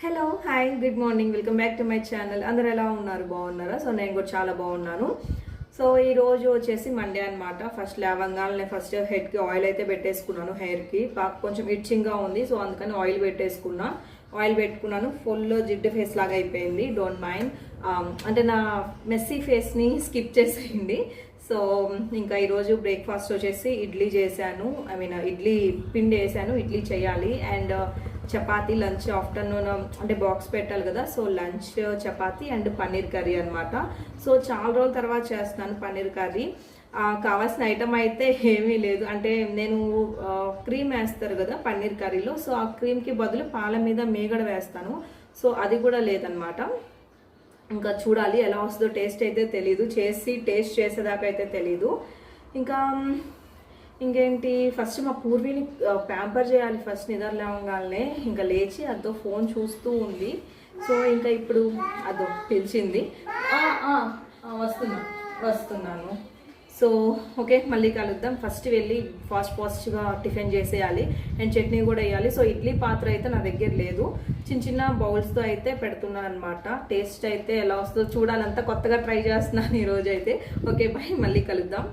Hello hi good morning welcome back to my channel. అందరూ ఎలా ఉన్నారు? బాగున్నారా? సో నేను కూడా చాలా బాగున్నాను. సో ఈ రోజు వచ్చేసి మండే అనమాట. ఫస్ట్ లేవంగానే ఫస్ట్ హెడ్కి ఆయిల్ అయితే పెట్టేసుకున్నాను. హెయిర్కి కొంచెం ఇచ్చింగ్గా ఉంది, సో అందుకని ఆయిల్ పెట్టుకున్నాను. ఫుల్ జిడ్డు ఫేస్ లాగా అయిపోయింది. డోంట్ మైండ్, అంటే నా మెస్సీ ఫేస్ని స్కిప్ చేసేయండి. సో ఇంకా ఈరోజు బ్రేక్ఫాస్ట్ వచ్చేసి ఇడ్లీ చేశాను. ఇడ్లీ పిండి వేసాను, ఇడ్లీ చేయాలి. అండ్ చపాతీ లంచ్ ఆఫ్టర్నూన్, అంటే బాక్స్ పెట్టాలి కదా. So lunch chapati and paneer curry అనమాట. సో చాలా రోజుల తర్వాత చేస్తున్నాను పన్నీర్ కర్రీ. కావాల్సిన ఐటమ్ అయితే ఏమీ లేదు. అంటే నేను క్రీమ్ వేస్తారు కదా పన్నీర్ కర్రీలో, సో ఆ క్రీమ్కి బదులు పాల మీద మీగడ వేస్తాను. సో అది కూడా లేదనమాట. ఇంకా చూడాలి ఎలా వస్తుందో. టేస్ట్ అయితే తెలీదు, టేస్ట్ చేసేదాకా అయితే తెలీదు. ఇంకేంటి, ఫస్ట్ మా పూర్వీని ప్యాంపర్ చేయాలి. ఫస్ట్ నిద్ర లేవగానే ఇంకా లేచి అదో ఫోన్ చూస్తూ ఉంది. సో ఇంకా ఇప్పుడు అదో పిలిచింది, వస్తున్నాను. సో ఓకే, మళ్ళీ కలుద్దాం. ఫస్ట్ వెళ్ళి ఫాస్ట్గా టిఫిన్ చేసేయాలి అండ్ చట్నీ కూడా వేయాలి. సో ఇడ్లీ పాత్ర అయితే నా దగ్గర లేదు, చిన్న బౌల్స్తో అయితే పెడుతున్నాను అనమాట. టేస్ట్ అయితే ఎలా వస్తుందో చూడాలంతా కొత్తగా ట్రై చేస్తున్నాను ఈరోజు అయితే. ఓకే బాయ్, మళ్ళీ కలుద్దాం.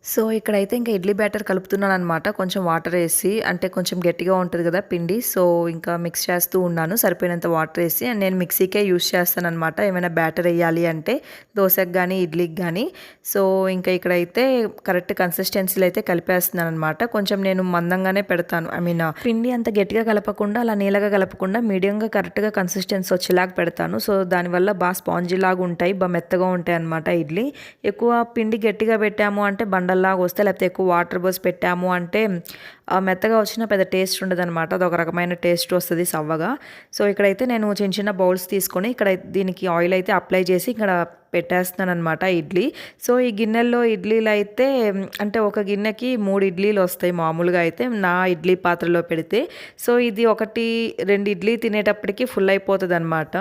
సో ఇక్కడైతే ఇంకా ఇడ్లీ బ్యాటర్ కలుపుతున్నాను అనమాట. కొంచెం వాటర్ వేసి, అంటే కొంచెం గట్టిగా ఉంటుంది కదా పిండి, సో ఇంకా మిక్స్ చేస్తూ ఉన్నాను సరిపోయినంత వాటర్ వేసి. అండ్ నేను మిక్సీకే యూస్ చేస్తాను అనమాట ఏమైనా బ్యాటర్ వేయాలి అంటే, దోశకు కానీ ఇడ్లీకి కానీ. సో ఇంకా ఇక్కడైతే కరెక్ట్ కన్సిస్టెన్సీలో అయితే కలిపేస్తున్నాను అనమాట. కొంచెం నేను మందంగానే పెడతాను. పిండి అంత గట్టిగా కలపకుండా, అలా నీళ్ళగా కలపకుండా మీడియంగా కరెక్ట్గా కన్సిస్టెన్సీ వచ్చేలాగా పెడతాను. సో దానివల్ల బాగా స్పాంజీ లాగా ఉంటాయి, బాగా మెత్తగా ఉంటాయి అనమాట ఇడ్లీ. ఎక్కువ పిండి గట్టిగా పెట్టాము అంటే బండల్లాగా వస్తే, లేకపోతే ఎక్కువ వాటర్ పోసి పెట్టాము అంటే మెత్తగా వచ్చినా పెద్ద టేస్ట్ ఉండదు అనమాట. అదొక రకమైన టేస్ట్ వస్తుంది సవ్వగా. సో ఇక్కడైతే నేను చిన్న బౌల్స్ తీసుకొని ఇక్కడ దీనికి ఆయిల్ అయితే అప్లై చేసి ఇక్కడ పెట్టేస్తున్నాను అనమాట ఇడ్లీ. సో ఈ గిన్నెల్లో ఇడ్లీలు అయితే, అంటే ఒక గిన్నెకి 3 ఇడ్లీలు వస్తాయి మామూలుగా అయితే నా ఇడ్లీ పాత్రలో పెడితే. సో ఇది 1-2 ఇడ్లీ తినేటప్పటికి ఫుల్ అయిపోతుంది అనమాట.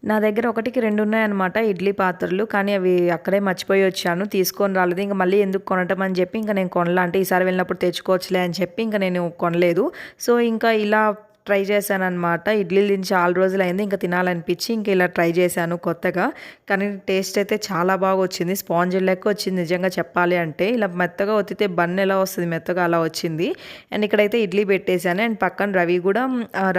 నా దగ్గర 1-2 ఉన్నాయన్నమాట ఇడ్లీ పాత్రలు, కానీ అవి అక్కడే మర్చిపోయి వచ్చాను, తీసుకొని రాలేదు. ఇంకా మళ్ళీ ఎందుకు కొనటం అని చెప్పి ఇంకా నేను కొనలా. అంటే ఈసారి వెళ్ళినప్పుడు తెచ్చుకోవచ్చులే అని చెప్పి ఇంకా నేను కొనలేదు. సో ఇంకా ఇలా ట్రై చేశాను అనమాట. ఇడ్లీలు తిని చాలా రోజులు అయింది, ఇంకా తినాలనిపించి ఇంకా ఇలా ట్రై చేశాను కొత్తగా. కానీ టేస్ట్ అయితే చాలా బాగా వచ్చింది, స్పాంజ్ లెక్క వచ్చింది నిజంగా చెప్పాలి అంటే. ఇలా మెత్తగా ఒత్తితే బన్ ఎలా వస్తుంది మెత్తగా అలా వచ్చింది. అండ్ ఇక్కడైతే ఇడ్లీ పెట్టేశాను. అండ్ పక్కన రవి కూడా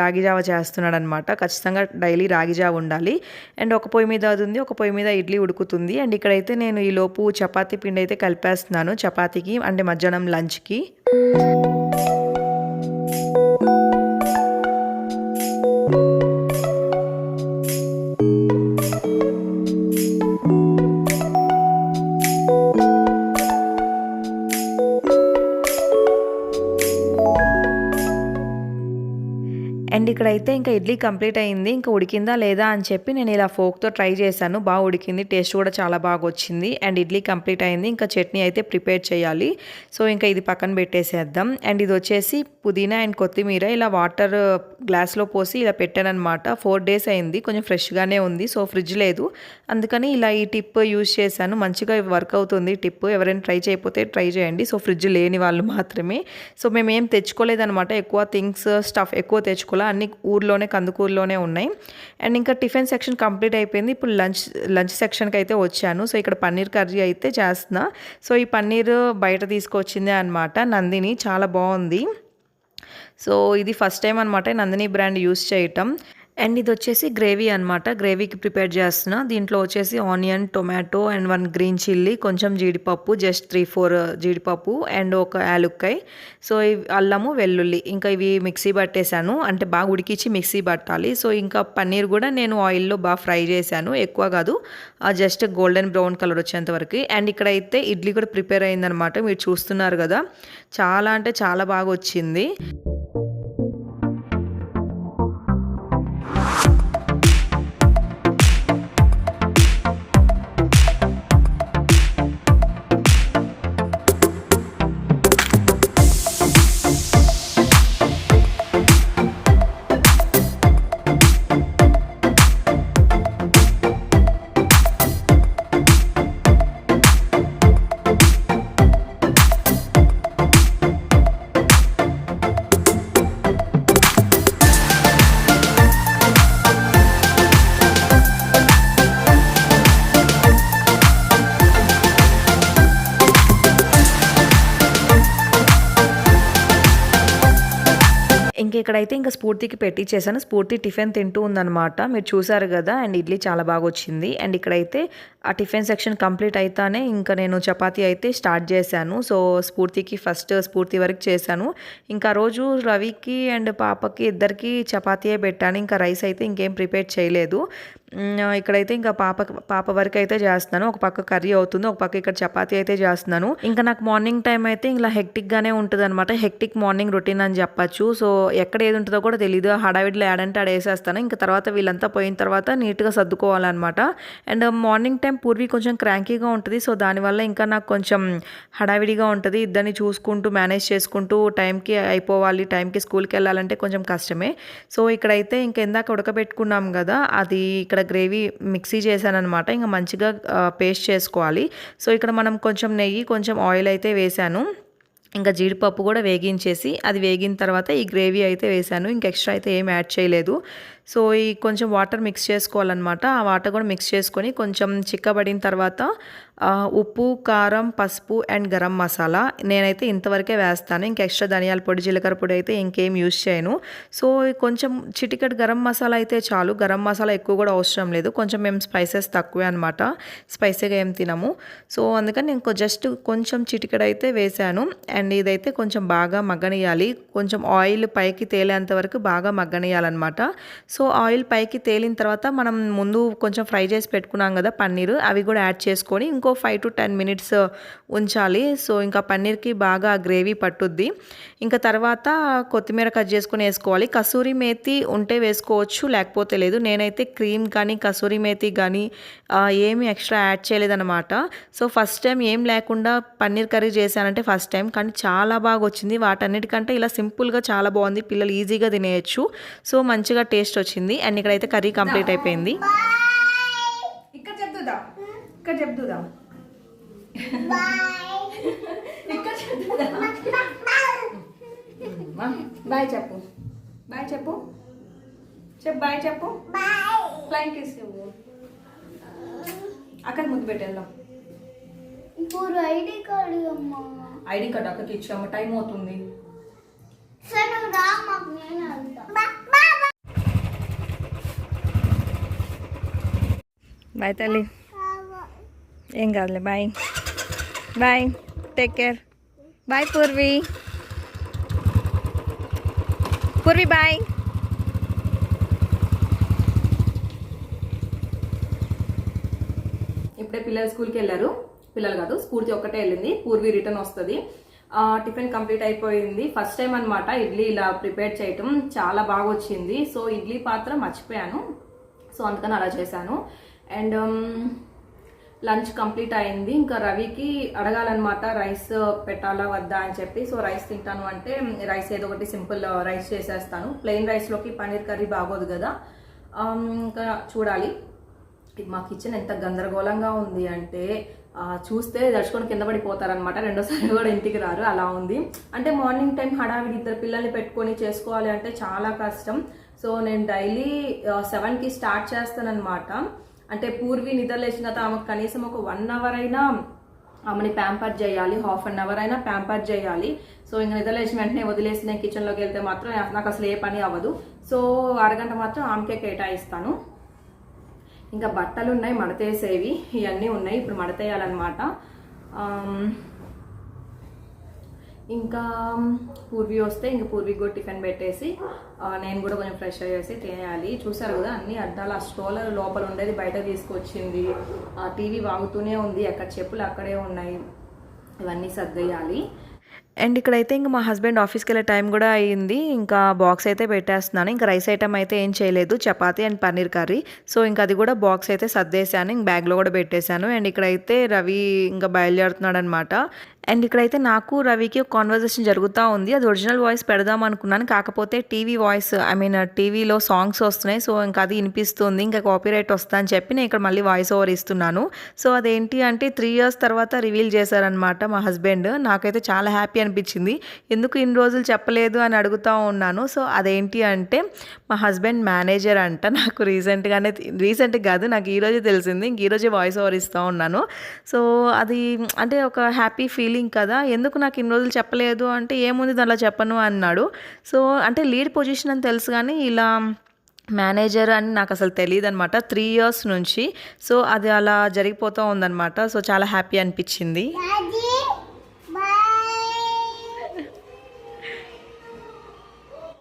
రాగి జావ చేస్తున్నాడు అనమాట. ఖచ్చితంగా డైలీ రాగి జావ ఉండాలి. అండ్ ఒక పొయ్యి మీద అది ఉంది, ఒక పొయ్యి మీద ఇడ్లీ ఉడుకుతుంది. అండ్ ఇక్కడైతే నేను ఈ లోపు చపాతీ పిండి అయితే కలిపేస్తున్నాను చపాతీకి, అంటే మధ్యాహ్నం లంచ్కి. అండ్ ఇక్కడైతే ఇంకా ఇడ్లీ కంప్లీట్ అయింది. ఇంకా ఉడికిందా లేదా అని చెప్పి నేను ఇలా ఫోక్తో ట్రై చేశాను. బాగా ఉడికింది, టేస్ట్ కూడా చాలా బాగా వచ్చింది. అండ్ ఇడ్లీ కంప్లీట్ అయింది. ఇంకా చట్నీ అయితే ప్రిపేర్ చేయాలి. సో ఇంకా ఇది పక్కన పెట్టేసేద్దాం. అండ్ ఇది వచ్చేసి పుదీనా అండ్ కొత్తిమీర ఇలా వాటర్ గ్లాస్లో పోసి ఇలా పెట్టానమాట. 4 days అయింది, కొంచెం ఫ్రెష్గానే ఉంది. సో ఫ్రిడ్జ్ లేదు, అందుకని ఇలా ఈ టిప్ యూజ్ చేశాను. మంచిగా వర్క్ అవుతుంది టిప్. ఎవరైనా ట్రై చేయకపోతే ట్రై చేయండి. సో ఫ్రిడ్జ్ లేని వాళ్ళు మాత్రమే. సో మేము ఏం తెచ్చుకోలేదనమాట, ఎక్కువ స్టఫ్ ఎక్కువ తెచ్చుకోలేదు, అన్ని ఊర్లోనే కందుకూరులోనే ఉన్నాయి. అండ్ ఇంకా టిఫిన్ సెక్షన్ కంప్లీట్ అయిపోయింది. ఇప్పుడు లంచ్ సెక్షన్కి అయితే వచ్చాను. సో ఇక్కడ పన్నీర్ కర్రీ అయితే చేస్తున్నా. సో ఈ పన్నీర్ బయట తీసుకొచ్చిందే అనమాట నందిని, చాలా బాగుంది. సో ఇది ఫస్ట్ టైం అనమాట నందిని బ్రాండ్ యూస్ చేయటం. అండ్ ఇది వచ్చేసి గ్రేవీ అనమాట, గ్రేవీకి ప్రిపేర్ చేస్తున్నా. దీంట్లో వచ్చేసి onion, tomato and 1 green chilli, కొంచెం జీడిపప్పు, జస్ట్ 3-4 జీడిపప్పు అండ్ ఒక యాలుక్కాయ. సో అల్లము, వెల్లుల్లి, ఇంకా ఇవి మిక్సీ పట్టేశాను. అంటే బాగా ఉడికించి మిక్సీ పట్టాలి. సో ఇంకా పన్నీర్ కూడా నేను ఆయిల్లో బాగా ఫ్రై చేశాను, ఎక్కువ కాదు, జస్ట్ గోల్డెన్ బ్రౌన్ కలర్ వచ్చేంత వరకు. అండ్ ఇక్కడైతే ఇడ్లీ కూడా ప్రిపేర్ అయిందనమాట, మీరు చూస్తున్నారు కదా. చాలా అంటే చాలా బాగా వచ్చింది. ఇక్కడైతే ఇంకా స్ఫూర్తికి పెట్టించేసాను. స్ఫూర్తి టిఫిన్ తింటూ ఉందనమాట. మీరు చూసారు కదా. అండ్ ఇడ్లీ చాలా బాగా వచ్చింది. అండ్ ఇక్కడైతే ఆ టిఫిన్ సెక్షన్ కంప్లీట్ అయితానే ఇంకా నేను చపాతీ అయితే స్టార్ట్ చేశాను. సో స్ఫూర్తికి ఫస్ట్ స్ఫూర్తి వరకు చేశాను. ఇంకా రోజు రవికి అండ్ పాపకి ఇద్దరికి చపాతీయే పెట్టాను. ఇంకా రైస్ అయితే ఇంకేం ప్రిపేర్ చేయలేదు. ఇక్కడైతే ఇంకా పాప వరకు అయితే చేస్తున్నాను. ఒక పక్క కర్రీ అవుతుంది, ఒక పక్క ఇక్కడ చపాతీ అయితే చేస్తున్నాను. ఇంకా నాకు మార్నింగ్ టైం అయితే ఇలా హెక్టిక్గానే ఉంటుంది అనమాట. హెక్టిక్ మార్నింగ్ రొటీన్ అని చెప్పచ్చు. సో ఎక్కడ ఏది ఉంటుందో కూడా తెలియదు. హడావిడిలో యాడంటే ఆడ వేసేస్తాను. ఇంకా తర్వాత వీళ్ళంతా పోయిన తర్వాత నీట్గా సర్దుకోవాలన్నమాట. అండ్ మార్నింగ్ టైం పూర్వీ కొంచెం క్రాంకీగా ఉంటుంది. సో దానివల్ల ఇంకా నాకు కొంచెం హడావిడిగా ఉంటుంది. ఇద్దరిని చూసుకుంటూ మేనేజ్ చేసుకుంటూ టైంకి అయిపోవాలి, టైంకి స్కూల్కి వెళ్ళాలంటే కొంచెం కష్టమే. సో ఇక్కడైతే ఇంకా ఇందాక ఉడకబెట్టుకున్నాం కదా, అది ఇక్కడ గ్రేవీ మిక్సీ చేశానమాట. ఇంకా మంచిగా పేస్ట్ చేసుకోవాలి. సో ఇక్కడ మనం కొంచెం నెయ్యి కొంచెం ఆయిల్ అయితే వేసాను. ఇంకా జీడిపప్పు కూడా వేగించేసి అది వేగిన తర్వాత ఈ గ్రేవీ అయితే వేసాను. ఇంకా ఎక్స్ట్రా అయితే ఏం యాడ్ చేయలేదు. సో ఈ కొంచెం వాటర్ మిక్స్ చేసుకోవాలన్నమాట. ఆ వాటర్ కూడా మిక్స్ చేసుకొని కొంచెం చిక్కబడిన తర్వాత ఉప్పు, కారం, పసుపు అండ్ గరం మసాలా నేనైతే ఇంతవరకే వేస్తాను. ఇంకా ఎక్స్ట్రా ధనియాల పొడి, జీలకర్ర పొడి అయితే ఇంకేం యూస్ చేయను. సో కొంచెం చిటికెట్ గరం మసాలా అయితే చాలు. గరం మసాలా ఎక్కువ కూడా అవసరం లేదు. కొంచెం మేము స్పైసెస్ తక్కువే అనమాట, స్పైసీగా ఏం తినము. సో అందుకని నేను జస్ట్ కొంచెం చిటికెట్ అయితే వేసాను. అండ్ ఇదైతే కొంచెం బాగా మగ్గనియాలి. కొంచెం ఆయిల్ పైకి తేలేంత వరకు బాగా మగ్గనియాలన్నమాట. సో ఆయిల్ పైకి తేలిన తర్వాత మనం ముందు కొంచెం ఫ్రై చేసి పెట్టుకున్నాం కదా పన్నీరు, అవి కూడా యాడ్ చేసుకొని ఇంకో 5 to 10 minutes ఉంచాలి. సో ఇంకా పన్నీర్కి బాగా గ్రేవీ పట్టుద్ది. ఇంకా తర్వాత కొత్తిమీర కట్ చేసుకొని వేసుకోవాలి. కసూరి మేతి ఉంటే వేసుకోవచ్చు, లేకపోతే లేదు. నేనైతే క్రీమ్ కానీ కసూరి మేతి కానీ ఏమీ ఎక్స్ట్రా యాడ్ చేయలేదన్నమాట. సో ఫస్ట్ టైం ఏం లేకుండా పన్నీర్ కర్రీ చేశానంటే ఫస్ట్ టైం, కానీ చాలా బాగా వచ్చింది. వాటన్నిటికంటే ఇలా సింపుల్గా చాలా బాగుంది. పిల్లలు ఈజీగా తినేయచ్చు. సో మంచిగా టేస్ట్ వచ్చింది. అండ్ ఇక్కడైతే కర్రీ కంప్లీట్ అయిపోయింది. ఇక్కడ చెప్తుదా, ఇక్కడ చెప్తుదా, ఇక్కడ చెప్తుదా. బాయ్ చెప్పు, బాయ్ చెప్పు, చెప్పు బాయ్ చెప్పు. ఫ్లైంగ్ కిస్ ఇవ్వు. అక్కడ ముందు పెట్టేద్దాం. ఇప్పుడు ఐడి కార్డు అమ్మా. ఐడి కార్డు అక్కడికి ఇచ్చాము, టైం అవుతుంది. సరే రా, మాకు నేను వెళ్తా. బాయ్ తల్లి. ఏం కాదులే. Bye bye, take care. Bye Purvi. Purvi bye. ఇప్పుడే పిల్లలు స్కూల్కి వెళ్ళారు. పిల్లలు కాదు, స్కూల్కి ఒక్కటే వెళ్ళింది. పూర్వి రిటర్న్ వస్తుంది. టిఫిన్ కంప్లీట్ అయిపోయింది. ఫస్ట్ టైం అనమాట ఇడ్లీ ఇలా ప్రిపేర్ చేయటం. చాలా బాగా వచ్చింది. సో ఇడ్లీ పాత్ర మర్చిపోయాను, సో అందుకని అలా చేశాను. అండ్ లంచ్ కంప్లీట్ అయింది. ఇంకా రవికి అడగాలన్నమాట రైస్ పెట్టాలా వద్దా అని చెప్పి. సో రైస్ తింటాను అంటే రైస్ ఏదో ఒకటి సింపుల్ రైస్ చేసేస్తాను. ప్లెయిన్ రైస్లోకి పన్నీర్ కర్రీ బాగోదు కదా. ఇంకా చూడాలి. మా కిచెన్ ఎంత గందరగోళంగా ఉంది అంటే చూస్తే దర్శకుని కింద పడిపోతారనమాట. రెండోసారి కూడా ఇంటికి రారు, అలా ఉంది. అంటే మార్నింగ్ టైం హడావిడి ఇద్దరు పిల్లల్ని పెట్టుకొని చేసుకోవాలి అంటే చాలా కష్టం. సో నేను డైలీ 7కి స్టార్ట్ చేస్తానన్నమాట. అంటే పూర్వి నిద్ర లేచిన తర్వాత ఆమెకు కనీసం ఒక 1 hour అయినా ఆమెని ప్యాంపర్ చేయాలి, హాఫ్ అన్ అవర్ అయినా ప్యాంపర్ చేయాలి. సో ఇంకా నిద్ర లేచిన వెంటనే వదిలేసి నేను కిచెన్లోకి వెళ్తే మాత్రం నాకు అసలు ఏ పని అవ్వదు. సో అరగంట మాత్రం ఆమెకే కేటాయిస్తాను. ఇంకా బట్టలు ఉన్నాయి మడతేసేవి, ఇవన్నీ ఉన్నాయి. ఇప్పుడు మడతేయాలన్నమాట. ఇంకా పూర్వి వస్తే ఇంకా పూర్వి కూడా టిఫిన్ పెట్టేసి నేను కూడా కొంచెం ఫ్రెష్ అయ్యేసి తినేయాలి. చూసారు కదా అన్ని అద్దాలు, ఆ స్ట్రోలర్ లోపల ఉండేది బయట తీసుకొచ్చింది. టీవీ వాగుతూనే ఉంది, అక్కడ చెప్పులు అక్కడే ఉన్నాయి. ఇవన్నీ సర్దేయాలి. అండ్ ఇక్కడైతే ఇంకా మా హస్బెండ్ ఆఫీస్కి వెళ్ళే టైం కూడా అయ్యింది. ఇంకా బాక్స్ అయితే పెట్టేస్తున్నాను. ఇంకా రైస్ ఐటమ్ అయితే ఏం చేయలేదు, chapati and paneer curry. So ఇంకా అది కూడా బాక్స్ అయితే సర్దేశాను, ఇంక బ్యాగ్లో కూడా పెట్టేశాను. అండ్ ఇక్కడైతే రవి ఇంకా బయలుదేరుతున్నాడు అనమాట. అండ్ ఇక్కడైతే నాకు రవికి ఒక కాన్వర్జేషన్ జరుగుతూ ఉంది. అది ఒరిజినల్ వాయిస్ పెడదాం అనుకున్నాను, కాకపోతే టీవీ వాయిస్ టీవీలో సాంగ్స్ వస్తున్నాయి. సో ఇంకా అది వినిపిస్తుంది, ఇంకా కాపీరైట్ వస్తా అని చెప్పి నేను ఇక్కడ మళ్ళీ వాయిస్ ఓవర్ ఇస్తున్నాను. సో అదేంటి అంటే 3 years తర్వాత రివీల్ చేశారనమాట మా హస్బెండ్. నాకైతే చాలా హ్యాపీ అనిపించింది. ఎందుకు ఇన్ని రోజులు చెప్పలేదు అని అడుగుతూ ఉన్నాను. సో అదేంటి అంటే మా హస్బెండ్ మేనేజర్ అంట. నాకు రీసెంట్గా కాదు, నాకు ఈరోజే తెలిసింది. ఇంక ఈరోజే వాయిస్ ఓవర్ ఇస్తూ ఉన్నాను. సో అది అంటే ఒక హ్యాపీ ఫీలింగ్ ఫీలింగ్ కదా, ఎందుకు నాకు ఇన్ని రోజులు చెప్పలేదు అంటే ఏముంది దానిలో చెప్పను అన్నాడు. సో అంటే లీడ్ పొజిషన్ అని తెలుసు కానీ ఇలా మేనేజర్ అని నాకు అసలు తెలియదు అనమాట 3 years నుంచి. సో అది అలా జరిగిపోతూ ఉందన్నమాట. సో చాలా హ్యాపీ అనిపించింది. డాడీ